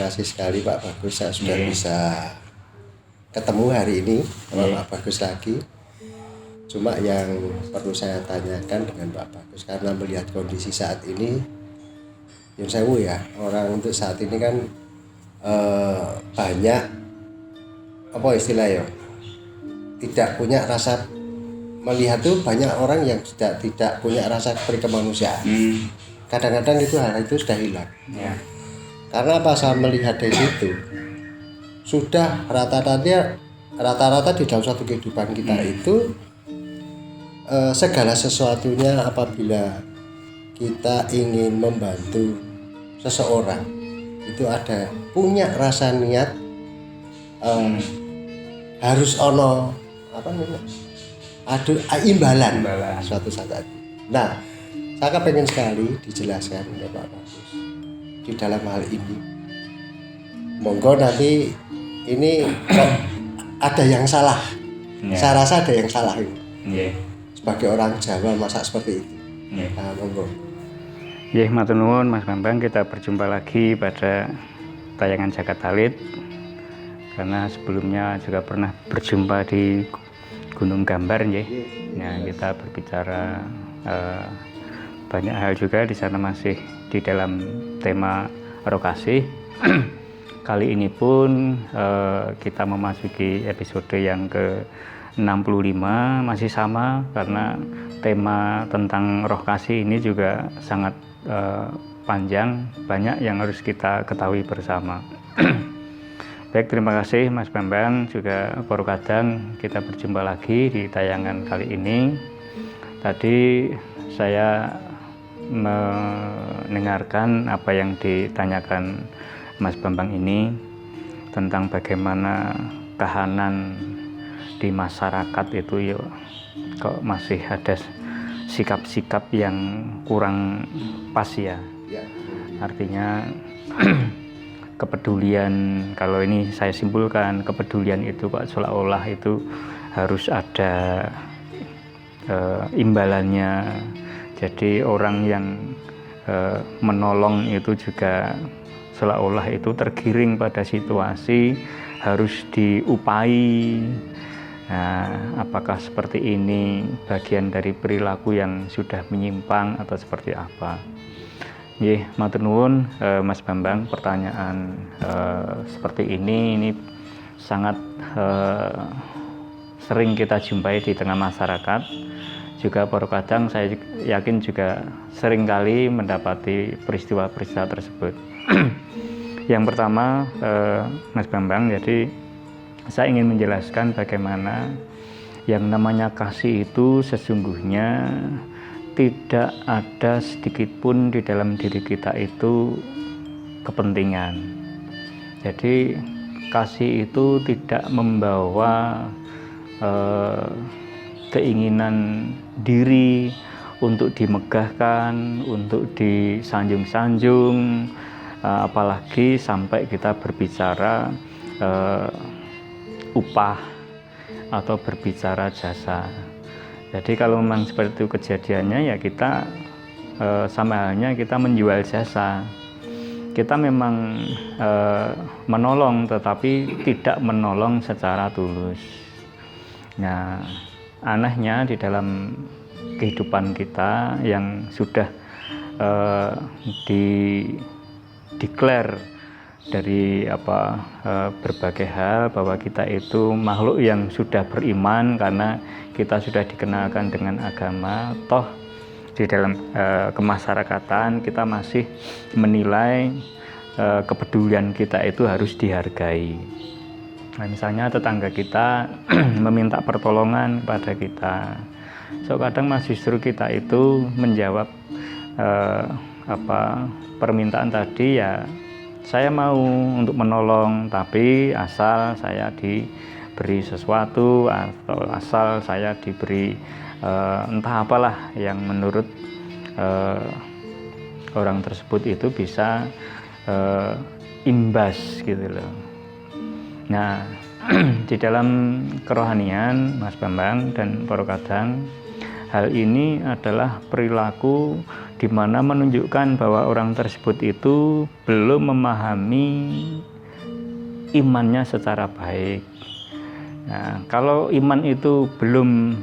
kasih sekali Pak Bagus, saya sudah bisa ketemu hari ini sama Pak Bagus lagi. Cuma yang perlu saya tanyakan dengan Pak Bagus, karena melihat kondisi saat ini, yang saya ya, orang untuk saat ini kan banyak apa istilahnya, tidak punya rasa melihat tuh, banyak orang yang tidak punya rasa kemanusiaan. Kadang-kadang hal itu sudah hilang. Karena apa saya melihat dari situ, sudah rata-rata di dalam suatu kehidupan kita itu segala sesuatunya apabila kita ingin membantu seseorang itu ada punya rasa niat harus ono apa namanya, imbalan suatu saat. Nah, saya pengen sekali dijelaskan oleh Pak Bagus di dalam hal ini. Monggo nanti ini kok ada yang salah. Saya rasa ada yang salah ini. Sebagai orang Jawa masa seperti itu. Nah, monggo. Matur nuwun Mas Bambang, kita berjumpa lagi pada tayangan Jagat Alit. Karena sebelumnya juga pernah berjumpa di Gunung Gambar, Nah, kita berbicara banyak hal juga di sana, masih di dalam tema rokasi. Kali ini pun kita memasuki episode yang ke-65, masih sama karena tema tentang rokasi ini juga sangat panjang, banyak yang harus kita ketahui bersama. Baik, terima kasih Mas Bambang, juga Poro Kadang. Kita berjumpa lagi di tayangan kali ini. Tadi saya mendengarkan apa yang ditanyakan Mas Bambang ini tentang bagaimana kahanan di masyarakat itu kok masih ada sikap-sikap yang kurang pas ya. Artinya kepedulian, kalau ini saya simpulkan, kepedulian itu kok seolah-olah itu harus ada imbalannya. Jadi orang yang menolong itu juga seolah-olah itu tergiring pada situasi harus diupai. Nah, apakah seperti ini bagian dari perilaku yang sudah menyimpang atau seperti apa? Matur nuwun Mas Bambang, pertanyaan seperti ini sangat sering kita jumpai di tengah masyarakat. Juga Poro Kadang saya yakin juga sering kali mendapati peristiwa-peristiwa tersebut. Yang pertama Mas Bambang, jadi saya ingin menjelaskan bagaimana yang namanya kasih itu sesungguhnya tidak ada sedikit pun di dalam diri kita itu kepentingan. Jadi kasih itu tidak membawa keinginan diri untuk dimegahkan, untuk disanjung-sanjung, apalagi sampai kita berbicara upah atau berbicara jasa. Jadi kalau memang seperti itu kejadiannya, ya kita sama halnya kita menjual jasa. Kita memang menolong, tetapi tidak menolong secara tulus. Nah, anehnya di dalam kehidupan kita yang sudah declare dari berbagai hal bahwa kita itu makhluk yang sudah beriman karena kita sudah dikenalkan dengan agama, toh di dalam kemasyarakatan kita masih menilai kepedulian kita itu harus dihargai. Nah, misalnya tetangga kita meminta pertolongan kepada kita, kadang justru kita itu menjawab permintaan tadi, ya saya mau untuk menolong, tapi asal saya diberi sesuatu atau asal saya diberi entah apalah yang menurut orang tersebut itu bisa imbas gitu loh. Nah, di dalam kerohanian Mas Bambang dan Poro Kadang, hal ini adalah perilaku di mana menunjukkan bahwa orang tersebut itu belum memahami imannya secara baik. Nah, kalau iman itu belum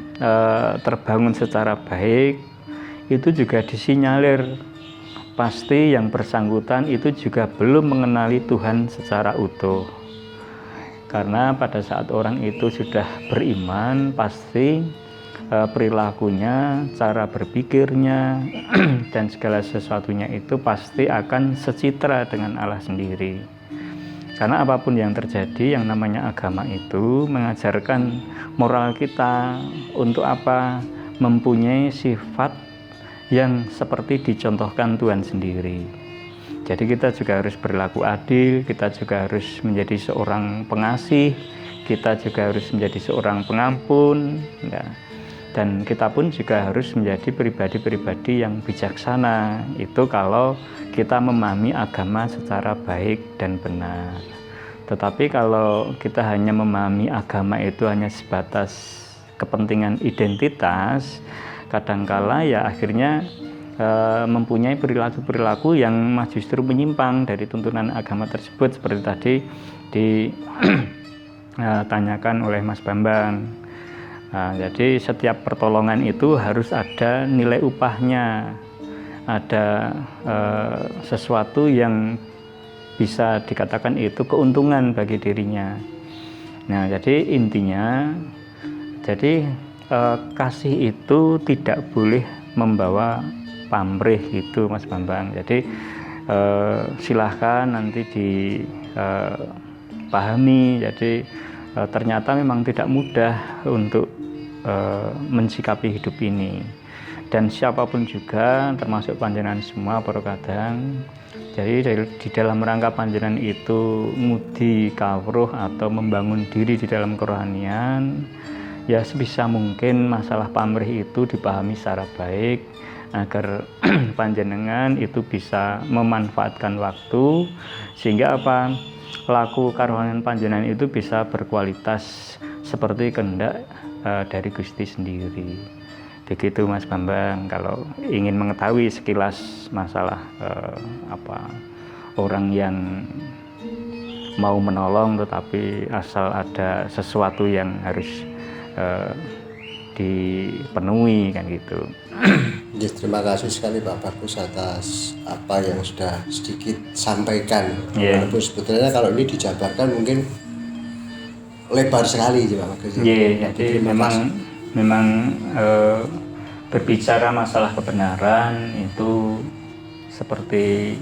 terbangun secara baik, itu juga disinyalir pasti yang bersangkutan itu juga belum mengenali Tuhan secara utuh. Karena pada saat orang itu sudah beriman, pasti perilakunya, cara berpikirnya, dan segala sesuatunya itu pasti akan secitra dengan Allah sendiri. Karena apapun yang terjadi, yang namanya agama itu mengajarkan moral kita untuk apa? Mempunyai sifat yang seperti dicontohkan Tuhan sendiri. Jadi kita juga harus berlaku adil, kita juga harus menjadi seorang pengasih, kita juga harus menjadi seorang pengampun, ya. Dan kita pun juga harus menjadi pribadi-pribadi yang bijaksana. Itu kalau kita memahami agama secara baik dan benar. Tetapi kalau kita hanya memahami agama itu hanya sebatas kepentingan identitas, kadangkala ya akhirnya mempunyai perilaku-perilaku yang justru menyimpang dari tuntunan agama tersebut, seperti tadi ditanyakan oleh Mas Bambang. Jadi setiap pertolongan itu harus ada nilai upahnya, ada sesuatu yang bisa dikatakan itu keuntungan bagi dirinya. Nah, jadi intinya, kasih itu tidak boleh membawa pamrih gitu, Mas Bambang. Jadi silahkan nanti dipahami. Jadi ternyata memang tidak mudah untuk mensikapi hidup ini. Dan siapapun juga, termasuk panjenengan semua para kadang. Jadi di dalam rangka panjenengan itu ngudi kawruh atau membangun diri di dalam kerohanian, ya sebisa mungkin masalah pamrih itu dipahami secara baik agar panjenengan itu bisa memanfaatkan waktu sehingga apa? Laku karohanian panjenengan itu bisa berkualitas seperti kehendak dari Gusti sendiri. Begitu Mas Bambang, kalau ingin mengetahui sekilas masalah orang yang mau menolong tetapi asal ada sesuatu yang harus dipenuhi kan gitu. Ya, terima kasih sekali Pak Bagus atas apa yang sudah sedikit sampaikan. Walaupun sebetulnya kalau ini dijabarkan mungkin lebar sekali Pak Bagus. Jadi memang berbicara masalah kebenaran itu seperti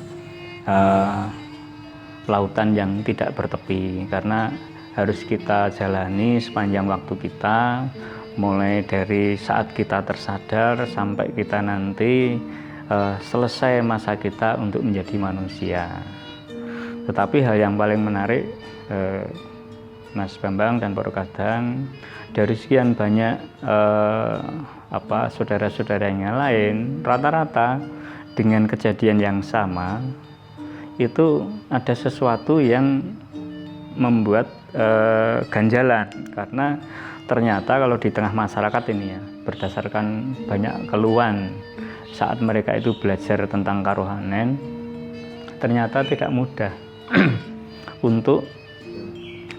lautan yang tidak bertepi, karena harus kita jalani sepanjang waktu kita, mulai dari saat kita tersadar sampai kita nanti selesai masa kita untuk menjadi manusia. Tetapi hal yang paling menarik Mas Bambang dan Pak Kadang, dari sekian banyak saudara-saudara yang lain, rata-rata dengan kejadian yang sama itu ada sesuatu yang membuat ganjalan, karena ternyata kalau di tengah masyarakat ini ya, berdasarkan banyak keluhan saat mereka itu belajar tentang karohanian, ternyata tidak mudah untuk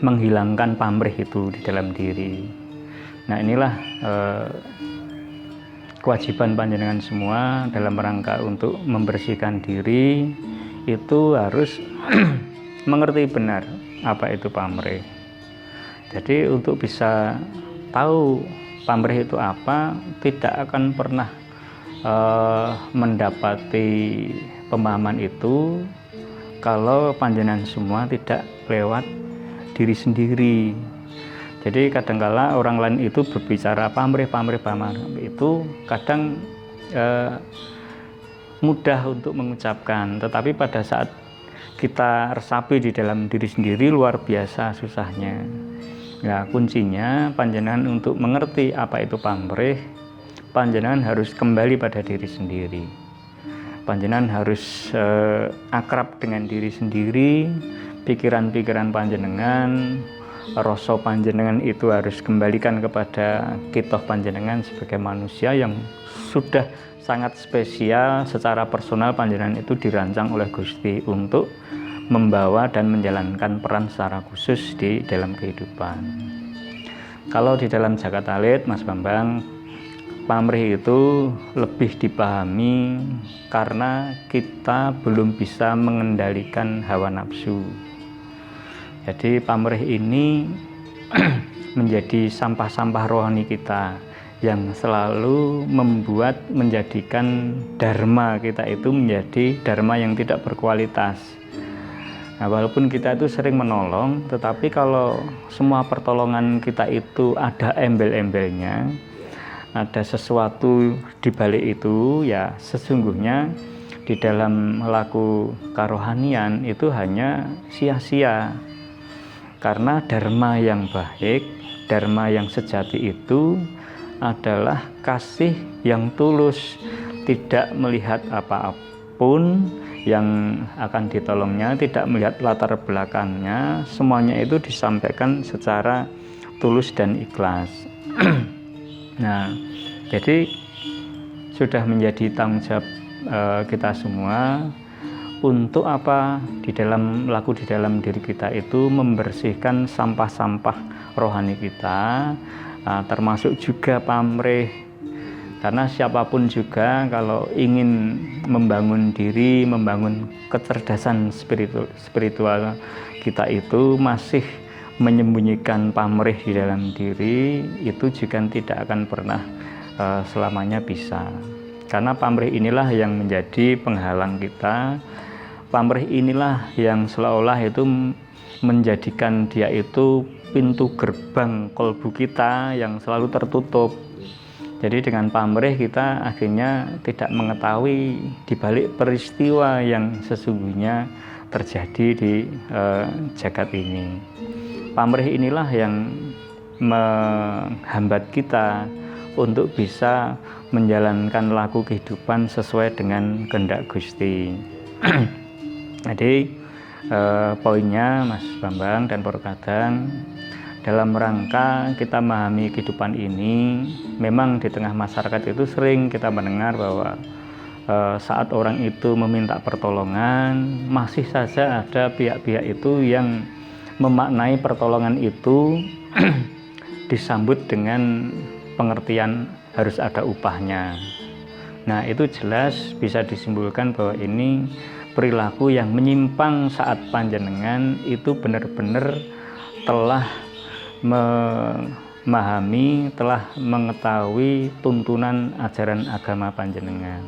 menghilangkan pamrih itu di dalam diri. Nah, inilah kewajiban panjenengan semua dalam rangka untuk membersihkan diri itu harus mengerti benar apa itu pamrih. Jadi untuk bisa tahu pamrih itu apa, tidak akan pernah mendapati pemahaman itu kalau panjenengan semua tidak lewat diri sendiri. Jadi kadangkala orang lain itu berbicara pamrih itu kadang mudah untuk mengucapkan, tetapi pada saat kita resapi di dalam diri sendiri luar biasa susahnya. Nah, kuncinya panjenengan untuk mengerti apa itu pamrih, panjenengan harus kembali pada diri sendiri. Panjenengan harus akrab dengan diri sendiri, pikiran-pikiran panjenengan, rasa panjenengan itu harus kembalikan kepada kita panjenengan sebagai manusia yang sudah sangat spesial. Secara personal panjenengan itu dirancang oleh Gusti untuk membawa dan menjalankan peran secara khusus di dalam kehidupan. Kalau di dalam jagat alit, Mas Bambang, pamrih itu lebih dipahami karena kita belum bisa mengendalikan hawa nafsu. Jadi pamrih ini menjadi sampah-sampah rohani kita yang selalu menjadikan dharma kita itu menjadi dharma yang tidak berkualitas. Nah, walaupun kita itu sering menolong, tetapi kalau semua pertolongan kita itu ada embel-embelnya, ada sesuatu di balik itu, ya sesungguhnya di dalam laku karohanian itu hanya sia-sia. Karena dharma yang baik, dharma yang sejati itu adalah kasih yang tulus, tidak melihat apapun yang akan ditolongnya, tidak melihat latar belakangnya, semuanya itu disampaikan secara tulus dan ikhlas. Nah, jadi sudah menjadi tanggung jawab kita semua untuk apa? Di dalam diri kita itu membersihkan sampah-sampah rohani kita, termasuk juga pamrih. Karena siapapun juga kalau ingin membangun diri, membangun kecerdasan spiritual kita itu masih menyembunyikan pamrih di dalam diri, itu juga tidak akan pernah selamanya bisa. Karena pamrih inilah yang menjadi penghalang kita. Pamrih inilah yang seolah-olah itu menjadikan dia itu pintu gerbang kolbu kita yang selalu tertutup. Jadi dengan pamrih kita akhirnya tidak mengetahui di balik peristiwa yang sesungguhnya terjadi di jagat ini. Pamrih inilah yang menghambat kita untuk bisa menjalankan laku kehidupan sesuai dengan kehendak Gusti. Jadi poinnya Mas Bambang dan Poro Kadang, dalam rangka kita memahami kehidupan ini, memang di tengah masyarakat itu sering kita mendengar bahwa saat orang itu meminta pertolongan, masih saja ada pihak-pihak itu yang memaknai pertolongan itu disambut dengan pengertian harus ada upahnya. Nah, itu jelas bisa disimpulkan bahwa ini perilaku yang menyimpang saat panjenengan itu benar-benar telah memahami, telah mengetahui tuntunan ajaran agama panjenengan.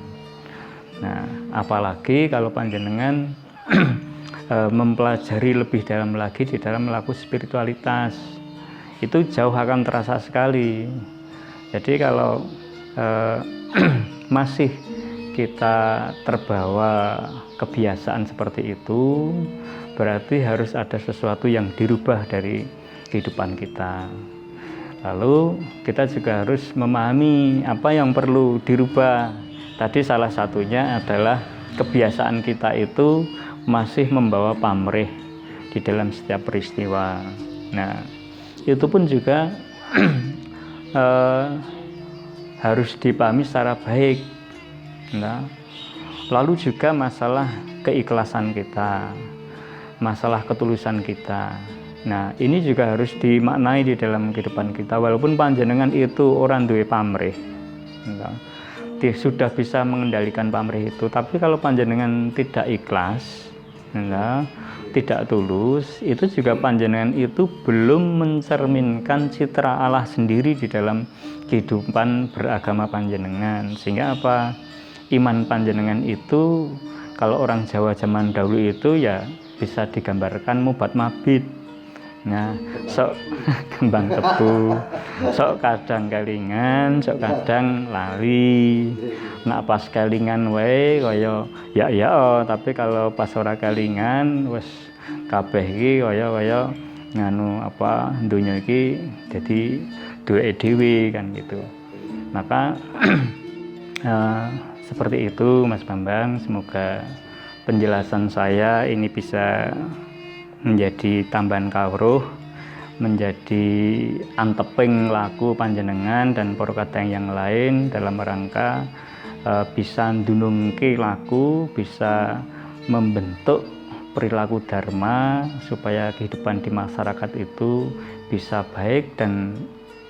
Nah, apalagi kalau panjenengan mempelajari lebih dalam lagi di dalam melaku spiritualitas, itu jauh akan terasa sekali. Jadi kalau masih kita terbawa kebiasaan seperti itu, berarti harus ada sesuatu yang dirubah dari kehidupan kita. Lalu kita juga harus memahami apa yang perlu dirubah. Tadi salah satunya adalah kebiasaan kita itu masih membawa pamrih di dalam setiap peristiwa. Nah, itu pun juga harus dipahami secara baik. Nah, lalu juga masalah keikhlasan kita, masalah ketulusan kita. Nah, ini juga harus dimaknai di dalam kehidupan kita. Walaupun panjenengan itu orang duwe pamrih, dia sudah bisa mengendalikan pamrih itu, tapi kalau panjenengan tidak ikhlas, tidak tulus, itu juga panjenengan itu belum mencerminkan citra Allah sendiri di dalam kehidupan beragama panjenengan. Sehingga apa? Iman panjenengan itu kalau orang Jawa zaman dahulu itu ya bisa digambarkan mubat mabit. Nah, sok kembang tebu, sok kadang kelingan, sok kadang lali. Nak pas kelingan wae kaya ya, tapi kalau pas ora kelingan wis kabeh iki kaya nganu apa donya iki jadi duwe dhewe kan gitu. Maka seperti itu Mas Bambang, semoga penjelasan saya ini bisa menjadi tambahan kawruh menjadi anteping laku panjenengan dan para kadang yang lain dalam rangka bisa ndunungke laku, bisa membentuk perilaku dharma supaya kehidupan di masyarakat itu bisa baik dan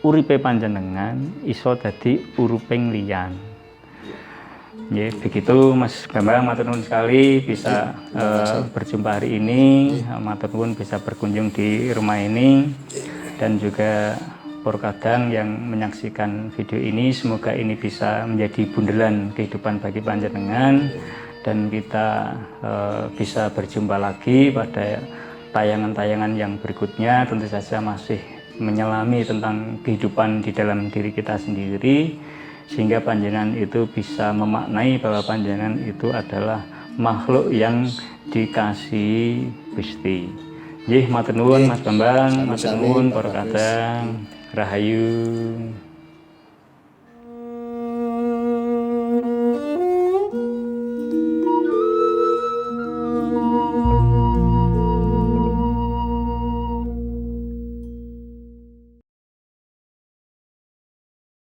uripe panjenengan iso dadi uriping liyan. Ya, begitu Mas Bambang, matur nuwun sekali bisa berjumpa hari ini, matur nuwun bisa berkunjung di rumah ini, dan juga Porkadang yang menyaksikan video ini, semoga ini bisa menjadi bundelan kehidupan bagi panjenengan, dan kita bisa berjumpa lagi pada tayangan-tayangan yang berikutnya, tentu saja masih menyelami tentang kehidupan di dalam diri kita sendiri, sehingga panjenengan itu bisa memaknai bahwa panjenengan itu adalah makhluk yang dikasihi Gusti. Nggih, matur nuwun Mas Bambang, matur nuwun para kadang, rahayu.